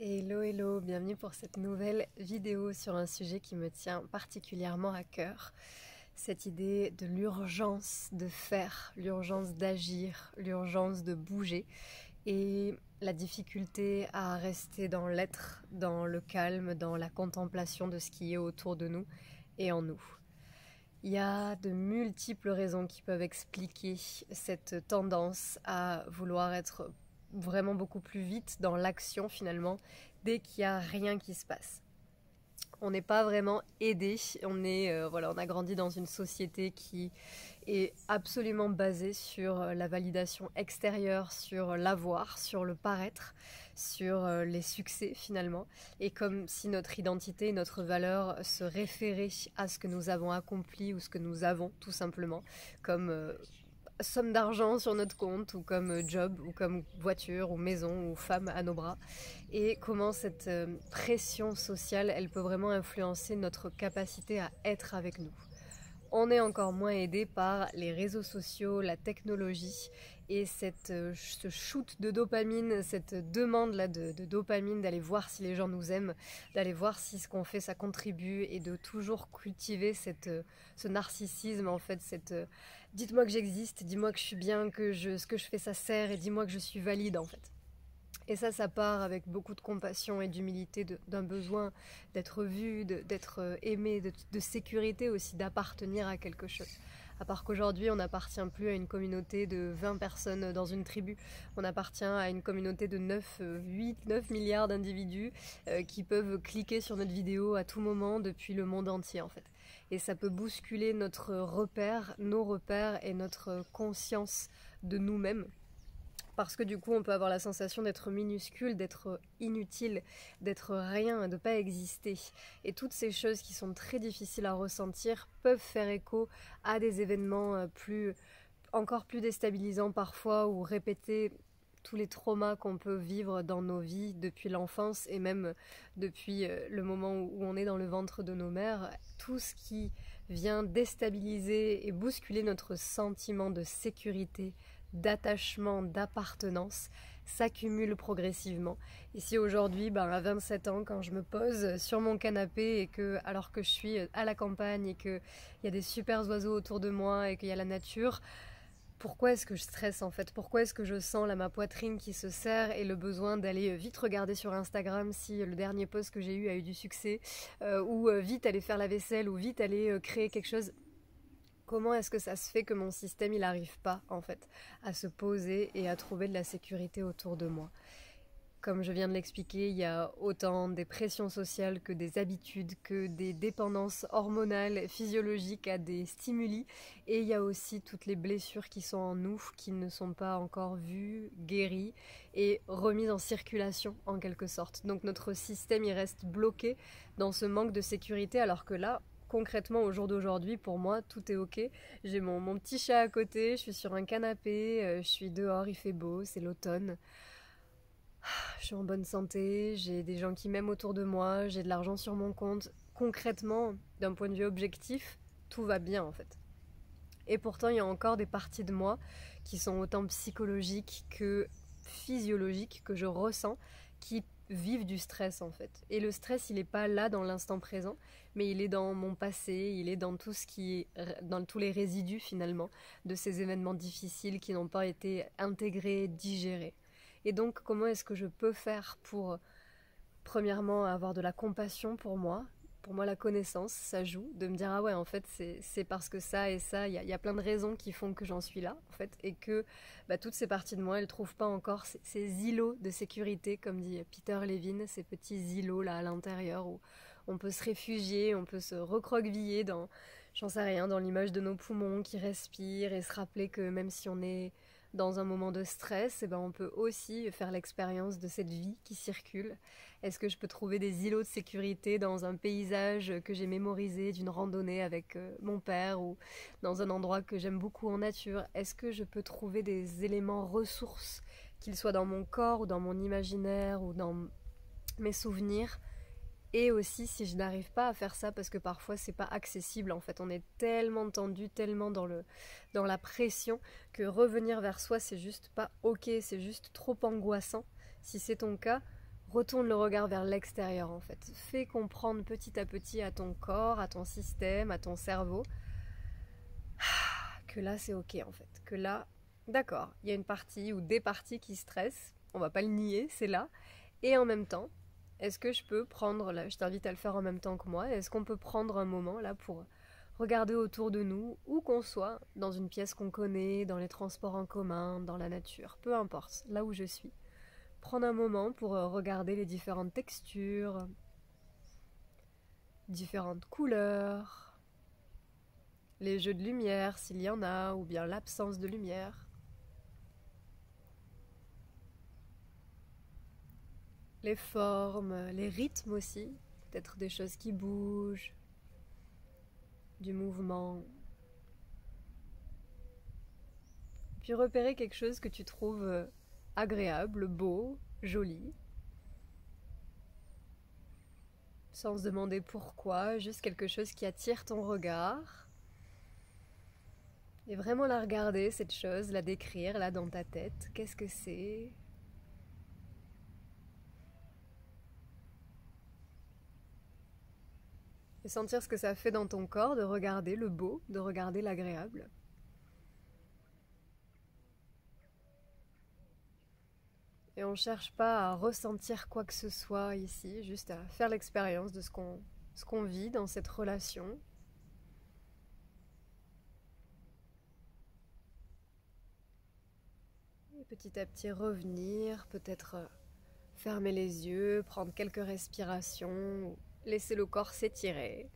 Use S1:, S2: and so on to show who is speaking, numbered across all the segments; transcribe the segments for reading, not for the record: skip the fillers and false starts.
S1: Hello hello, bienvenue pour cette nouvelle vidéo sur un sujet qui me tient particulièrement à cœur. Cette idée de l'urgence de faire, l'urgence d'agir, l'urgence de bouger et la difficulté à rester dans l'être, dans le calme, dans la contemplation de ce qui est autour de nous et en nous. Il y a de multiples raisons qui peuvent expliquer cette tendance à vouloir être vraiment beaucoup plus vite dans l'action finalement dès qu'il n'y a rien qui se passe. On n'est pas vraiment aidé, on a grandi dans une société qui est absolument basée sur la validation extérieure, sur l'avoir, sur le paraître, sur les succès finalement, et comme si notre identité, notre valeur se référait à ce que nous avons accompli ou ce que nous avons tout simplement, comme somme d'argent sur notre compte ou comme job ou comme voiture ou maison ou femme à nos bras, et comment cette pression sociale elle peut vraiment influencer notre capacité à être avec nous. On est encore moins aidé par les réseaux sociaux, la technologie et ce shoot de dopamine, cette demande là de dopamine, d'aller voir si les gens nous aiment, d'aller voir si ce qu'on fait ça contribue et de toujours cultiver ce narcissisme en fait, dites-moi que j'existe, dis-moi que je suis bien, ce que je fais ça sert et dis-moi que je suis valide en fait. Et ça part avec beaucoup de compassion et d'humilité, d'un besoin d'être vu, d'être aimé, de sécurité aussi, d'appartenir à quelque chose. À part qu'aujourd'hui, on n'appartient plus à une communauté de 20 personnes dans une tribu. On appartient à une communauté de 9 milliards d'individus qui peuvent cliquer sur notre vidéo à tout moment depuis le monde entier en fait. Et ça peut bousculer notre repère, nos repères et notre conscience de nous-mêmes. Parce que du coup, on peut avoir la sensation d'être minuscule, d'être inutile, d'être rien, de ne pas exister. Et toutes ces choses qui sont très difficiles à ressentir peuvent faire écho à des événements encore plus déstabilisants parfois, ou répéter tous les traumas qu'on peut vivre dans nos vies depuis l'enfance et même depuis le moment où on est dans le ventre de nos mères. Tout ce qui vient déstabiliser et bousculer notre sentiment de sécurité, d'attachement, d'appartenance s'accumule progressivement. Et si aujourd'hui, à 27 ans, quand je me pose sur mon canapé et que, alors que je suis à la campagne et qu'il y a des super oiseaux autour de moi et qu'il y a la nature, pourquoi est-ce que je stresse en fait? Pourquoi est-ce que je sens là ma poitrine qui se serre et le besoin d'aller vite regarder sur Instagram si le dernier post que j'ai eu a eu du succès, ou vite aller faire la vaisselle, ou vite aller créer quelque chose? Comment est-ce que ça se fait que mon système il n'arrive pas en fait à se poser et à trouver de la sécurité autour de moi? Comme je viens de l'expliquer, il y a autant des pressions sociales que des habitudes, que des dépendances hormonales, physiologiques à des stimuli. Et il y a aussi toutes les blessures qui sont en nous, qui ne sont pas encore vues, guéries et remises en circulation en quelque sorte. Donc notre système il reste bloqué dans ce manque de sécurité, alors que là, concrètement, au jour d'aujourd'hui, pour moi, tout est ok. J'ai mon petit chat à côté, je suis sur un canapé, je suis dehors, il fait beau, c'est l'automne. Je suis en bonne santé, j'ai des gens qui m'aiment autour de moi, j'ai de l'argent sur mon compte. Concrètement, d'un point de vue objectif, tout va bien en fait. Et pourtant, il y a encore des parties de moi qui sont autant psychologiques que physiologiques, que je ressens, qui vivent du stress en fait. Et le stress, il n'est pas là dans l'instant présent, mais il est dans mon passé, il est dans tout ce qui est, dans tous les résidus finalement, de ces événements difficiles qui n'ont pas été intégrés, digérés. Et donc, comment est-ce que je peux faire pour, premièrement, avoir de la compassion pour moi? Pour moi, la connaissance, ça joue, de me dire, ah ouais, en fait, c'est parce que ça et ça, il y a plein de raisons qui font que j'en suis là, en fait, et que toutes ces parties de moi, elles ne trouvent pas encore ces îlots de sécurité, comme dit Peter Levine, ces petits îlots là à l'intérieur où on peut se réfugier, on peut se recroqueviller dans, j'en sais rien, dans l'image de nos poumons qui respirent et se rappeler que même si on est dans un moment de stress, on peut aussi faire l'expérience de cette vie qui circule. Est-ce que je peux trouver des îlots de sécurité dans un paysage que j'ai mémorisé d'une randonnée avec mon père, ou dans un endroit que j'aime beaucoup en nature? Est-ce que je peux trouver des éléments ressources, qu'ils soient dans mon corps ou dans mon imaginaire ou dans mes souvenirs? Et aussi, si je n'arrive pas à faire ça, parce que parfois c'est pas accessible, en fait, on est tellement tendu, tellement dans la pression, que revenir vers soi c'est juste pas ok, c'est juste trop angoissant. Si c'est ton cas, retourne le regard vers l'extérieur en fait. Fais comprendre petit à petit à ton corps, à ton système, à ton cerveau que là c'est ok en fait. Que là, d'accord, il y a une partie ou des parties qui stressent, on va pas le nier, c'est là. Et en même temps, est-ce que je peux prendre, là je t'invite à le faire en même temps que moi, est-ce qu'on peut prendre un moment là pour regarder autour de nous, où qu'on soit, dans une pièce qu'on connaît, dans les transports en commun, dans la nature, peu importe, là où je suis. Prendre un moment pour regarder les différentes textures, différentes couleurs, les jeux de lumière s'il y en a, ou bien l'absence de lumière. Les formes, les rythmes aussi, peut-être des choses qui bougent, du mouvement. Puis repérer quelque chose que tu trouves agréable, beau, joli, sans se demander pourquoi, juste quelque chose qui attire ton regard. Et vraiment la regarder, cette chose, la décrire là dans ta tête. Qu'est-ce que c'est ? Et sentir ce que ça fait dans ton corps de regarder le beau, de regarder l'agréable. Et on ne cherche pas à ressentir quoi que ce soit ici, juste à faire l'expérience de ce qu'on vit dans cette relation. Et petit à petit revenir, peut-être fermer les yeux, prendre quelques respirations, laisser le corps s'étirer.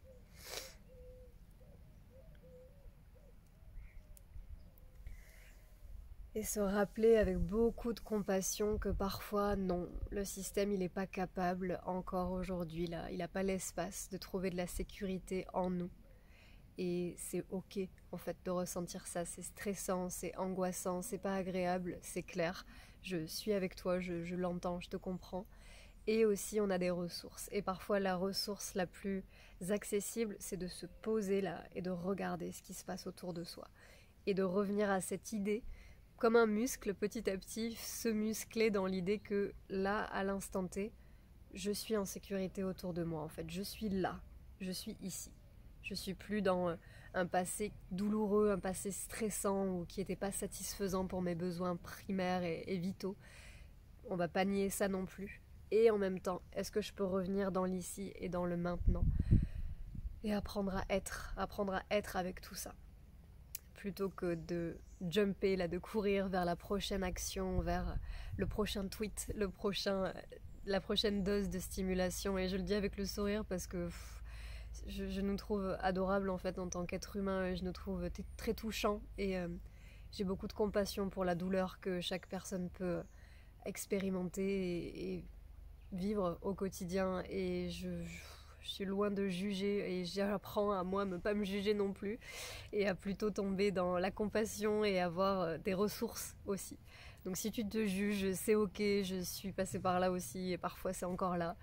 S1: Et se rappeler avec beaucoup de compassion que parfois, non, le système, il n'est pas capable encore aujourd'hui, là. Il n'a pas l'espace de trouver de la sécurité en nous. Et c'est ok, en fait, de ressentir ça. C'est stressant, c'est angoissant, c'est pas agréable, c'est clair. Je suis avec toi, je l'entends, je te comprends. Et aussi, on a des ressources. Et parfois, la ressource la plus accessible, c'est de se poser là et de regarder ce qui se passe autour de soi. Et de revenir à cette idée comme un muscle, petit à petit, se muscler dans l'idée que là, à l'instant T, je suis en sécurité autour de moi, en fait. Je suis là, je suis ici. Je suis plus dans un passé douloureux, un passé stressant ou qui n'était pas satisfaisant pour mes besoins primaires et vitaux. On va pas nier ça non plus. Et en même temps, est-ce que je peux revenir dans l'ici et dans le maintenant et apprendre à être avec tout ça plutôt que de jumper, là, de courir vers la prochaine action, vers le prochain tweet, la prochaine dose de stimulation. Et je le dis avec le sourire parce que je nous trouve adorables en fait en tant qu'être humain. Je nous trouve très touchants et j'ai beaucoup de compassion pour la douleur que chaque personne peut expérimenter et vivre au quotidien. Et je suis loin de juger et j'apprends à moi ne pas me juger non plus et à plutôt tomber dans la compassion et avoir des ressources aussi. Donc si tu te juges, c'est ok, je suis passée par là aussi et parfois c'est encore là.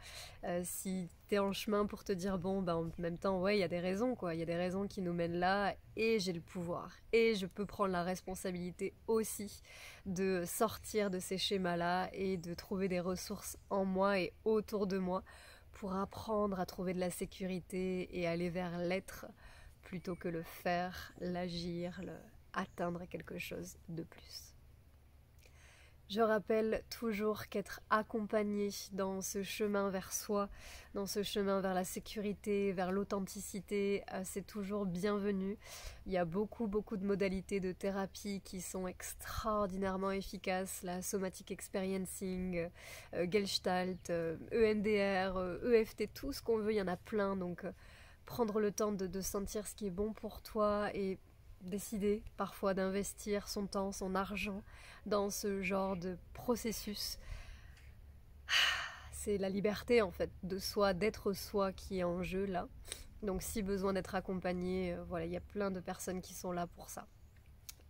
S1: Si t'es en chemin pour te dire bon, ben en même temps, ouais, il y a des raisons quoi, il y a des raisons qui nous mènent là et j'ai le pouvoir et je peux prendre la responsabilité aussi de sortir de ces schémas-là et de trouver des ressources en moi et autour de moi pour apprendre à trouver de la sécurité et aller vers l'être plutôt que le faire, l'agir, atteindre quelque chose de plus. Je rappelle toujours qu'être accompagné dans ce chemin vers soi, dans ce chemin vers la sécurité, vers l'authenticité, c'est toujours bienvenu. Il y a beaucoup de modalités de thérapie qui sont extraordinairement efficaces, la somatic experiencing, Gestalt, EMDR, EFT, tout ce qu'on veut, il y en a plein. Donc prendre le temps de sentir ce qui est bon pour toi et décider parfois d'investir son temps, son argent dans ce genre de processus. C'est la liberté en fait de soi, d'être soi qui est en jeu là. Donc si besoin d'être accompagné, voilà, il y a plein de personnes qui sont là pour ça.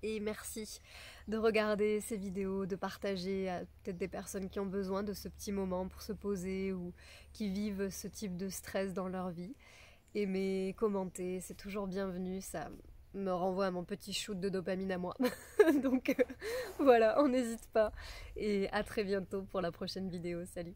S1: Et merci de regarder ces vidéos, de partager à peut-être des personnes qui ont besoin de ce petit moment pour se poser ou qui vivent ce type de stress dans leur vie. Aimer, commenter, c'est toujours bienvenu, ça me renvoie à mon petit shoot de dopamine à moi. Donc voilà, on n'hésite pas. Et à très bientôt pour la prochaine vidéo. Salut!